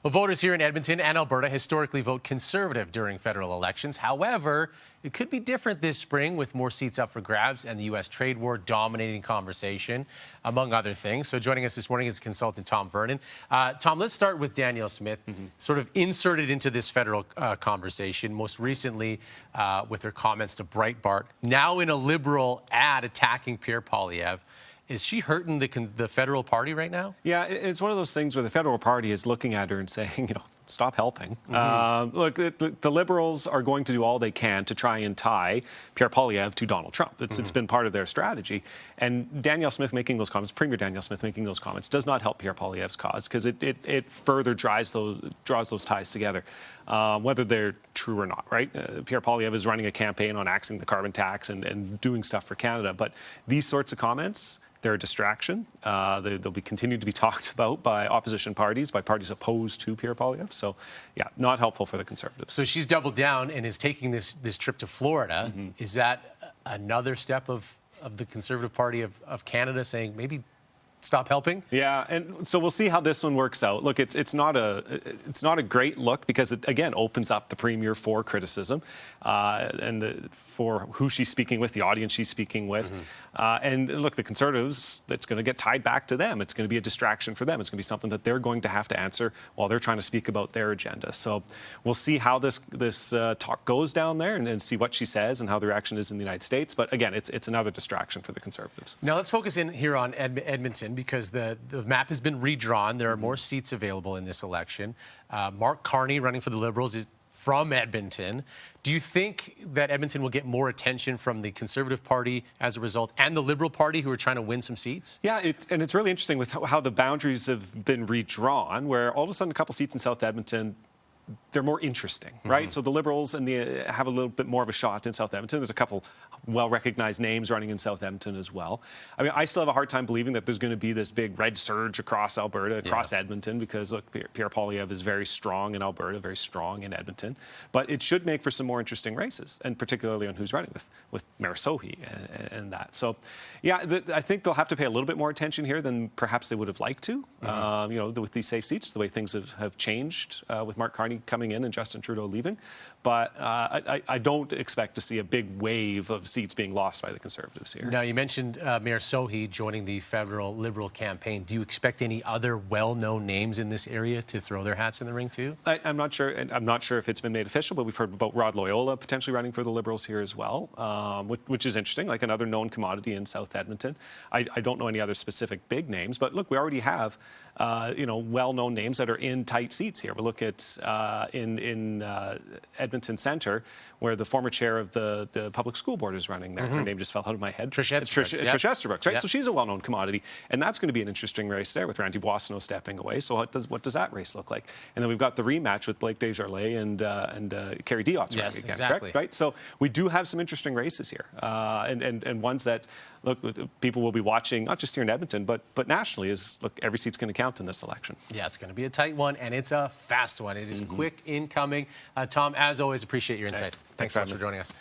Well, voters here in Edmonton and Alberta historically vote Conservative during federal elections. However, it could be different this spring with more seats up for grabs and the U.S. trade war dominating conversation, among other things. So joining us this morning is consultant Tom Vernon. Tom, let's start with Danielle Smith, sort of inserted into this federal conversation, most recently with her comments to Breitbart, now in a Liberal ad attacking Pierre Poilievre. Is she hurting the federal party right now? Yeah, it's one of those things where the federal party is looking at her and saying, stop helping. Look, the Liberals are going to do all they can to try and tie Pierre Poilievre to Donald Trump. It's been part of their strategy. And Danielle Smith making those comments, Premier Danielle Smith making those comments, does not help Pierre Poilievre's cause because it further draws those ties together, whether they're true or not, right? Pierre Poilievre is running a campaign on axing the carbon tax and doing stuff for Canada. But these sorts of comments, they're a distraction. They'll be continued to be talked about by opposition parties, by parties opposed to Pierre Poilievre. So, yeah, not helpful for the Conservatives. So she's doubled down and is taking this trip to Florida. Is that another step of the Conservative Party of Canada saying maybe stop helping? Yeah, and so we'll see how this one works out. Look, it's not a great look because it again opens up the Premier for criticism and for who she's speaking with, the audience she's speaking with. And look, the Conservatives, it's going to get tied back to them. It's going to be a distraction for them. It's going to be something that they're going to have to answer while they're trying to speak about their agenda. So we'll see how this talk goes down there and see what she says and how the reaction is in the United States. But again, it's another distraction for the Conservatives. Now let's focus in here on Edmonton because the map has been redrawn. There are more seats available in this election. Mark Carney, running for the Liberals, is from Edmonton. Do you think that Edmonton will get more attention from the Conservative Party as a result and the Liberal Party who are trying to win some seats? Yeah, it's really interesting with how the boundaries have been redrawn, where all of a sudden a couple seats in South Edmonton, they're more interesting, right? So the Liberals have a little bit more of a shot in South Edmonton. There's a couple well-recognized names running in South Edmonton as well. I mean, I still have a hard time believing that there's going to be this big red surge across Alberta, across Edmonton, because, look, Pierre Poilievre is very strong in Alberta, very strong in Edmonton. But it should make for some more interesting races, and particularly on who's running with Mayor Sohi and that. So, yeah, I think they'll have to pay a little bit more attention here than perhaps they would have liked to, with these safe seats, the way things have changed with Mark Carney coming in and Justin Trudeau leaving. But I don't expect to see a big wave of seats being lost by the Conservatives here. Now, you mentioned Mayor Sohi joining the federal Liberal campaign. Do you expect any other well-known names in this area to throw their hats in the ring too? I'm not sure. And I'm not sure if it's been made official, but we've heard about Rod Loyola potentially running for the Liberals here as well, which is interesting, like another known commodity in South Edmonton. I don't know any other specific big names, but look, we already have well-known names that are in tight seats here. We look at in Edmonton Centre, where the former chair of the public school board is running there. Her name just fell out of my head. Trish Esterbrooks, right? Yep. So she's a well-known commodity, and that's going to be an interesting race there with Randy Boissonneau stepping away. So what does that race look like? And then we've got the rematch with Blake Desjardins and Kerry Diot's running again, exactly. correct? Right? So we do have some interesting races here, and ones that, look, people will be watching, not just here in Edmonton, but nationally, look, every seat's going to count in this election. Yeah, it's going to be a tight one, and it's a fast one. It is quick incoming. Tom, as always, appreciate your insight. Thanks so much for joining us.